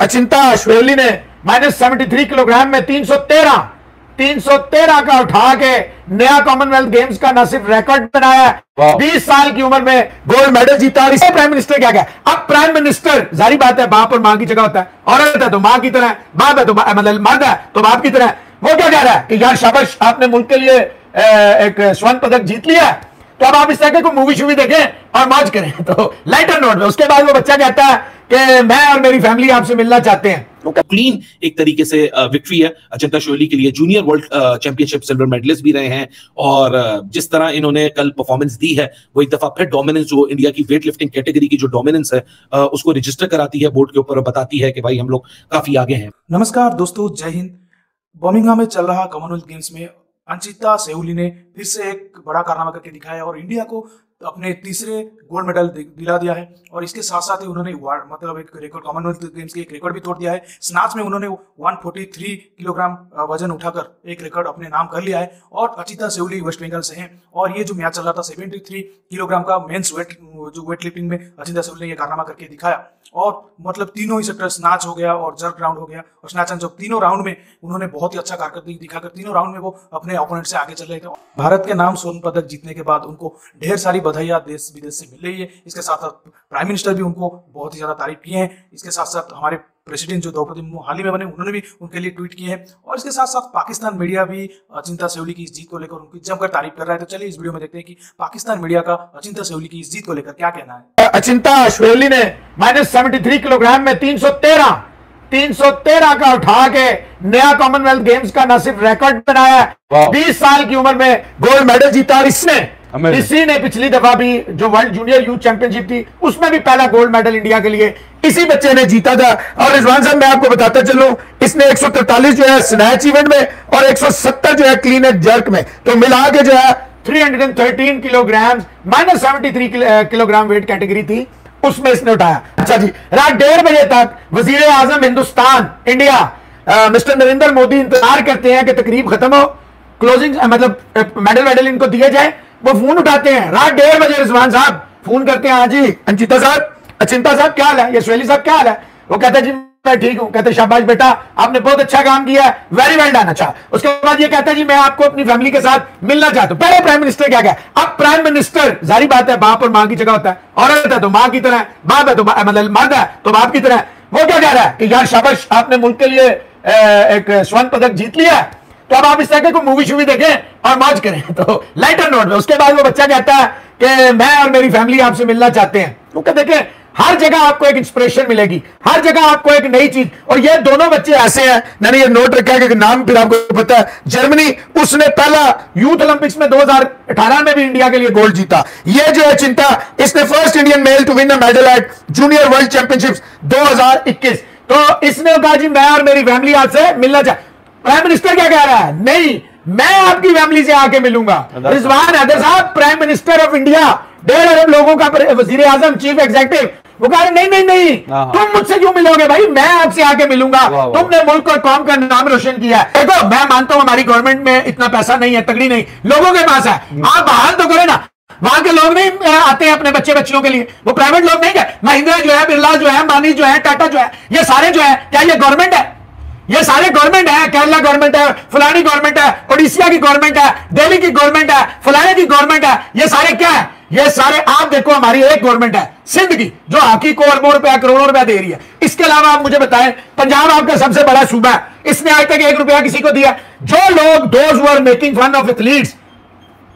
अचिंता अश्वेली ने -73 किलोग्राम में 313 का उठा के नया कॉमनवेल्थ गेम्स का न सिर्फ रिकॉर्ड बनाया है, 20 साल की उम्र में गोल्ड मेडल जीता। और इसे प्राइम मिनिस्टर क्या गया? अब प्राइम मिनिस्टर जारी बात है बाप और मां की जगह होता है, औरत है तो मां की तरह, बाप है तो मतलब मर्द है तो बाप की तरह। वो क्या कह रहा है कि यार शाबाश आपने मुल्क के लिए एक स्वर्ण पदक जीत लिया, तो अब आप इस तरह की मूवी शूवी देखें और मौज करें। तो लाइटर नोट में उसके बाद वो बच्चा कहता है कि मैं और मेरी फैमिली आपसे मिलना चाहते हैं। क्लीन एक तरीके से विक्ट्री है अचिंता अश्वेली के लिए। Junior world championship silver medalist भी रहे हैं और जिस तरह इन्होंने कल परफॉर्मेंस दी है वो एक दफा फिर डोमिनेंस, जो इंडिया की वेट लिफ्टिंग कैटेगरी की जो डोमिनेंस है उसको रजिस्टर कराती है बोर्ड के ऊपर और बताती है कि भाई हम लोग काफी आगे हैं। नमस्कार दोस्तों, जय हिंद। बर्मिंघम में चल रहा कॉमनवेल्थ गेम्स में अंचिता अश्वेली ने फिर से एक बड़ा कारनामा करके दिखाया और इंडिया को अपने तीसरे गोल्ड मेडल दिला दिया है। और इसके साथ साथ ही उन्होंने मतलब एक रिकॉर्ड, कॉमनवेल्थ गेम्स की एक रिकॉर्ड भी तोड़ दिया है। स्नैच में उन्होंने 143 किलोग्राम वजन उठाकर एक रिकॉर्ड अपने नाम कर लिया है। और अचिंता अश्वेली वेस्ट बंगाल से हैं और ये जो मैच चल रहा था 73 किलोग्राम का मेंस वेट लिफ्टिंग में अचिंता अश्वेली ने ये कारनामा करके दिखाया। और मतलब तीनों ही सेक्टर, स्नैच हो गया और जर्क राउंड हो गया और स्नैच एंड जर्क, तीनों राउंड में उन्होंने बहुत ही अच्छा कारकर्दगी दिखाकर तीनों राउंड में वो अपने ओपोनेंट से आगे चल रहे थे। भारत के नाम स्वर्ण पदक जीतने के बाद उनको ढेर सारी बधाइयां देश विदेश से मिल रही है। इसके साथ साथ प्राइम मिनिस्टर भी उनको बहुत ही ज्यादा तारीफ किए हैं। इसके साथ साथ हमारे प्रेसिडेंट जो द्रौपदी मुर्मू हाल ही में बने, उन्होंने भी उनके लिए ट्वीट किए हैं। और इसके साथ साथ पाकिस्तान मीडिया भी अचिंता अश्वेली की इस जीत को लेकर उनकी जमकर तारीफ कर रहा है। तो चलिए इस वीडियो में देखते हैं कि पाकिस्तान मीडिया का अचिंता अश्वेली की इस जीत को लेकर क्या कहना है। अचिंता अश्वेली ने -73 किलोग्राम में 313 का उठा के नया कॉमनवेल्थ गेम्स का न सिर्फ रिकॉर्ड बनाया है, 20 साल की उम्र में गोल्ड मेडल जीता। और इसी ने पिछली दफा भी जो वर्ल्ड जूनियर यूथ चैंपियनशिप थी उसमें भी पहला गोल्ड मेडल इंडिया के लिए इसी बच्चे ने जीता था। और रिजवान साहब मैं आपको बताता चलूं, इसने 143 जो है स्नैच इवेंट में और 170 जो है क्लीन एंड जर्क में, तो मिला के जो है 313 किलोग्राम -73 किलोग्राम वेट कैटेगरी थी उसमें इसने उठाया। अच्छा जी, रात 1:30 बजे तक वजीर आजम हिंदुस्तान इंडिया मिस्टर नरेंद्र मोदी इंतजार करते हैं कि तकरीब खत्म हो, क्लोजिंग मतलब मेडल इनको दिए जाए। वो फोन उठाते हैं रात 1:30 बजे, रिजवान साहब फोन करते हैं, हाँ जी अचिंता साहब क्या हाल है, अश्वेली साहब क्या हाल है? वो कहते हैं जी मैं ठीक हूं। कहते शाबाश बेटा आपने बहुत अच्छा काम किया है, वेरी वेल डन। अच्छा, उसके बाद ये कहता है जी मैं आपको अपनी फैमिली के साथ मिलना चाहता हूं। पहले प्राइम मिनिस्टर क्या गया? अब प्राइम मिनिस्टर जारी बात है बाप और मां की जगह होता है, औरत है तो मां की तरह, बाप है तो मतलब मर्द है तो बाप की तरह। वो क्या कह रहा है कि यार शाबाश आपने मुल्क के लिए एक स्वर्ण पदक जीत लिया, तो अब आप इस तरह की मूवी शूवी देखें और मौज करें। तो लाइटर नोट में उसके बाद वो बच्चा कहता है कि मैं और मेरी फैमिली आपसे मिलना चाहते हैं। तो देखें हर जगह आपको एक इंस्पिरेशन मिलेगी, हर जगह आपको एक नई चीज। और ये दोनों बच्चे ऐसे हैं, मैंने ये नोट रखा है कि नाम फिर आपको पता है, जर्मनी, उसने पहला यूथ ओलंपिक्स में 2018 में भी इंडिया के लिए गोल्ड जीता। ये जो है चिंता, इसने first Indian male to win a medal at junior world championships 2021। तो इसने कहा जी मैं और मेरी फैमिली आपसे मिलना चाहते। प्राइम मिनिस्टर क्या कह रहा है? नहीं, मैं आपकी फैमिली से आके मिलूंगा। रिजवान हैदर साहब प्राइम मिनिस्टर ऑफ इंडिया, 1.5 अरब लोगों का वजीर आजम, चीफ एग्जीक्यूटिव, वो कह रहे नहीं तुम मुझसे क्यों मिलोगे भाई, मैं आपसे आके मिलूंगा। तुमने मुल्क और कौम का नाम रोशन किया है। देखो मैं मानता हूं हमारी गवर्नमेंट में इतना पैसा नहीं है, तगड़ी नहीं, लोगों के पास है, आप बहाल तो करें ना। वहां के लोग नहीं आते हैं अपने बच्चियों के लिए, वो प्राइवेट लोग नहीं गए। महिंद्रा जो है, बिरला जो है, अंबानी जो है, टाटा जो है, ये सारे जो है, क्या ये गवर्नमेंट है? ये सारे गवर्नमेंट है, केरला गवर्नमेंट है, फलानी गवर्नमेंट है, ओडिशा की गवर्नमेंट है, दिल्ली की गवर्नमेंट है, फलाने की गवर्नमेंट है। ये सारे क्या है? ये सारे आप देखो हमारी एक गवर्नमेंट है सिंध की, जो हॉकी को अरबों रुपया करोड़ों रुपया दे रही है। इसके अलावा आप मुझे बताएं, पंजाब आपका सबसे बड़ा सूबा है, इसने आज तक 1 रुपया किसी को दिया? जो लोग those who are making fun of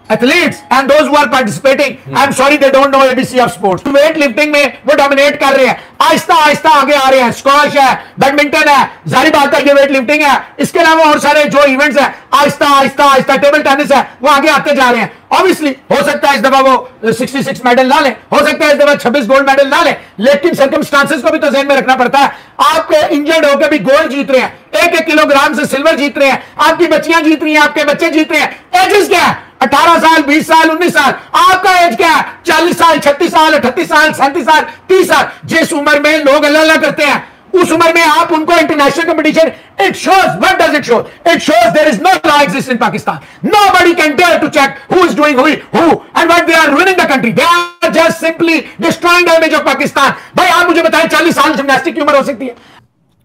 athletes and those who are participating, I'm sorry they don't know ABC of sports. Weight lifting में वो डोमिनेट कर रहे हैं, आहिस्ता आहिस्ता आगे आ रहे हैं। स्क्वॉश है, बैडमिंटन है, जारी बात है ये वेट लिफ्टिंग है, इसके अलावा और सारे जो इवेंट्स हैं आहिस्ता आहिस्ता, टेबल टेनिस है, वो आगे आते जा रहे हैं। ऑब्वियसली हो सकता है इस दफा वो 66 मेडल ना ले, हो सकता है इस दफा 26 गोल्ड मेडल ना ले, लेकिन सर्कमस्टांसेस को भी तो ध्यान में रखना पड़ता है। आप इंजर्ड होकर भी गोल्ड जीत रहे हैं, 1-1 किलोग्राम से सिल्वर जीत रहे हैं, आपकी बच्चियां जीत रही हैं, आपके बच्चे जीत रहे हैं। एजेस क्या है? 18 साल, 20 साल, 19 साल। आपका एज क्या है? 40 साल, 36 साल, 38 साल, 37 साल, 30 साल। जिस उम्र में लोग अल्लाह अल्लाह करते हैं उस उम्र में आप उनको international competition, it shows, what does it show? It shows there is no law exist in Pakistan, nobody can dare to check who is doing who and what they are ruining the country, they are just simply destroying the image of Pakistan. भाई आप मुझे बताएं 40 साल gymnastic की उम्र हो सकती है?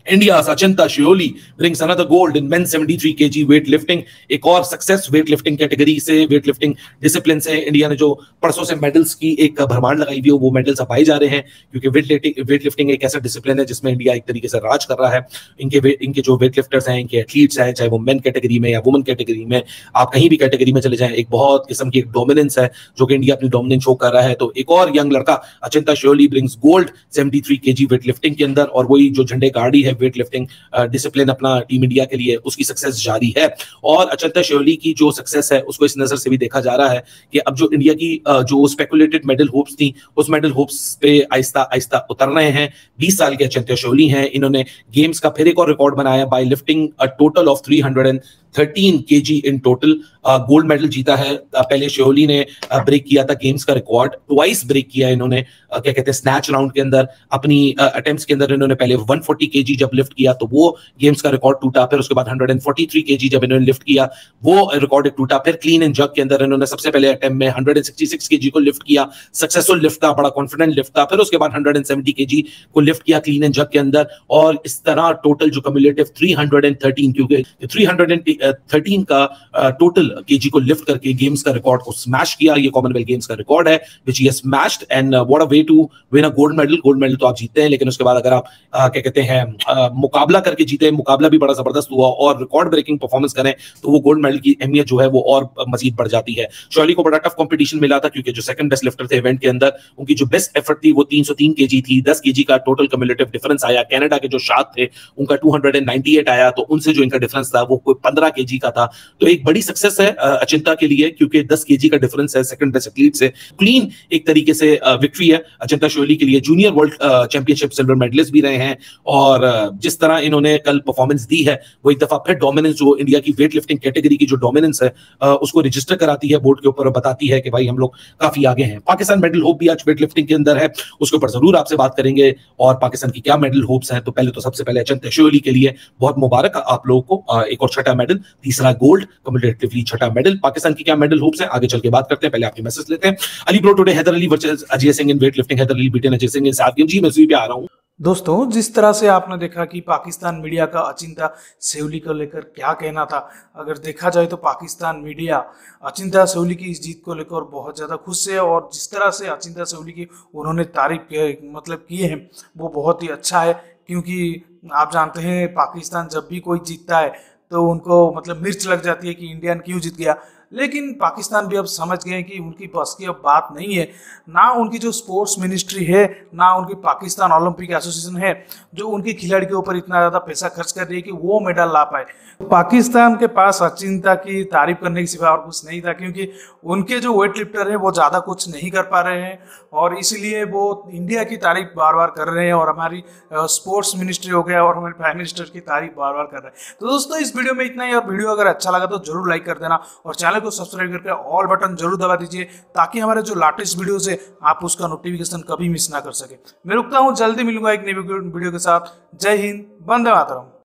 India's Achanta Shioli brings another gold in men's 73 kg weightlifting. एक और सक्सेस वेटलिफ्टिंग कैटेगरी से, वेटलिफ्टिंग डिसिप्लिन से इंडिया ने जो परसों से मेडल्स की एक भरमार लगाई हुई है, वो मेडल्स अब पाए जा रहे हैं, क्योंकि वेटलिफ्टिंग एक ऐसा डिसिप्लिन है जिसमें इंडिया एक तरीके से राज कर रहा है। इनके जो वेटलिफ्टर्स हैं, इनके एथलीट्स हैं, चाहे वो मेन कैटेगरी में या वुमेन कैटेगरी में, आप कहीं भी कैटेगरी में चले जाएं, एक बहुत किस्म की एक डोमिनेंस है जो कि इंडिया अपनी डोमिनेंस शो कर रहा है। तो एक और यंग लड़का अचिंता शियोली ब्रिंग्स गोल्ड 73 kg वेटलिफ्टिंग के अंदर, और वही जो झंडे गाड़ी है वेटलिफ्टिंग डिसिप्लिन अपना टीम इंडिया के लिए, उसकी सक्सेस जारी है। और अचिंता शियोली की जो सक्सेस है उसको इस नजर से भी देखा जा रहा है कि अब जो इंडिया की जो स्पेकुलेटेड मेडल होप्स थी, उस मेडल होप्स पे आहिस्ता आहिस्ता उतर रहे हैं। 20 साल के अचिंता शियोली हैं, इन्होंने गेम्स का फिर एक और रिकॉर्ड बनाया bye lifting a total of 313 kg in total. Gold medal जीता है। पहले शियोली ने ब्रेक किया था गेम्स का रिकॉर्ड, ट्वाइस ब्रेक किया इन्होंने, क्या कहते हैं, स्नैच राउंड के अंदर। अपनी अटेम्प्ट्स के अंदर इन्होंने पहले 140 kg जब लिफ्ट किया तो वो गेम्स का रिकॉर्ड टूटा, फिर उसके बाद 143 kg जब इन्होंने लिफ्ट किया वो रिकॉर्ड टूटा। फिर क्लीन एंड जर्क के अंदर इन्होंने सबसे पहले अटेम्प्ट में 166 kg को लिफ्ट किया, सक्सेसफुल लिफ्ट था, बड़ा कॉन्फिडेंट लिफ्ट था। फिर उसके बाद 170 kg को लिफ्ट किया क्लीन एंड जर्क के अंदर, और इस तरह टोटल जो कम्युलेटिव 313, क्योंकि 313 का टोटल केजी को लिफ्ट करके गेम्स का रिकॉर्ड को स्मैश किया। ये कॉमनवेल्थ गेम्स का रिकॉर्ड है which he has smashed, and what a way to win a gold medal. Gold medal तो आप जीतते हैं, लेकिन उसके बाद अगर आप क्या कहते हैं मुकाबला करके जीते, मुकाबला भी बड़ा जबरदस्त हुआ और रिकॉर्ड ब्रेकिंग परफॉर्मेंस करें, तो वो गोल्ड मेडल की अहमियत जो है वो और मजीद बढ़ जाती है। शियोली को बड़ा टफ कंपटीशन मिला था, क्योंकि जो सेकंड बेस्ट लिफ्टर थे इवेंट के अंदर, उनकी जो बेस्ट एफर्ट थी वो 303 kg थी। 10 kg का टोटल कम्युलेटिव डिफरेंस आया। कनाडा के जो शाद थे उनका 298 आया, तो उनसे जो इनका डिफरेंस था वो कोई 15 kg का था। तो एक बड़ी सक्सेस है अचिंता के लिए, क्योंकि 10 kg का डिफरेंस है सेकंड बेस्ट एथलीट से। क्लीन एक तरीके से विक्ट्री है अचिंता शियोली के लिए। Junior world championship silver medalist भी रहे हैं, और जिस तरह इन्होंने कल परफॉर्मेंस दी है वो एक दफा फिर डोमिनेंस, जो इंडिया की वेट लिफ्टिंग कैटेगरी की जो डोमिनेंस है, उसको रजिस्टर कराती है बोर्ड के ऊपर और बताती है कि भाई हम लोग काफी आगे हैं। पाकिस्तान मेडल होप भी आज वेट लिफ्टिंग के अंदर है, उसके ऊपर जरूर आपसे बात करेंगे, और पाकिस्तान की क्या मेडल होप्स हैं। तो पहले तो सबसे पहले अचिंता शियोली के लिए बहुत मुबारक आप लोगों को, एक और छठा मेडल, तीसरा गोल्ड, कम्युलेटिवली छठा मेडल। पाकिस्तान की क्या मेडल होप्स हैं आगे चल के बात करते हैं, पहले आपके मैसेज लेते हैं। Ali bro, today Haider Ali versus Ajay Singh in weightlifting, Haider Ali beaten Ajay Singh in सात गेम। जी मैं उसी पे आ रहा हूं। दोस्तों, जिस तरह से आपने देखा कि पाकिस्तान मीडिया का अचिंता शियोली को लेकर क्या कहना था, अगर देखा जाए तो पाकिस्तान मीडिया अचिंता शियोली की इस जीत को लेकर बहुत ज़्यादा खुश है, और जिस तरह से अचिंता शियोली की उन्होंने तारीफ किए हैं वो बहुत ही अच्छा है। क्योंकि आप जानते हैं पाकिस्तान जब भी कोई जीतता है तो उनको मिर्च लग जाती है कि इंडियन क्यों जीत गया, लेकिन पाकिस्तान भी अब समझ गए हैं कि उनकी बस की अब बात नहीं है। ना उनकी जो स्पोर्ट्स मिनिस्ट्री है, ना उनकी पाकिस्तान ओलंपिक एसोसिएशन है जो उनके खिलाड़ी के ऊपर इतना ज़्यादा पैसा खर्च कर रही है कि वो मेडल ला पाए। पाकिस्तान के पास अचिंता की तारीफ करने के सिवा और कुछ नहीं था, क्योंकि उनके जो वेट लिफ्टर है वो ज़्यादा कुछ नहीं कर पा रहे हैं, और इसलिए वो इंडिया की तारीफ बार बार कर रहे हैं, और हमारी स्पोर्ट्स मिनिस्ट्री हो गया और हमारे प्राइम मिनिस्टर की तारीफ बार बार कर रहे हैं। तो दोस्तों, इस वीडियो में इतना ही, और वीडियो अगर अच्छा लगा तो जरूर लाइक कर देना, और चैनल को सब्सक्राइब करके ऑल बटन जरूर दबा दीजिए, ताकि हमारे जो लेटेस्ट वीडियोस है आप उसका नोटिफिकेशन कभी मिस ना कर सके। मैं रुकता हूँ, जल्दी मिलूंगा एक नई वीडियो के साथ। जय हिंद, वंदे मातरम।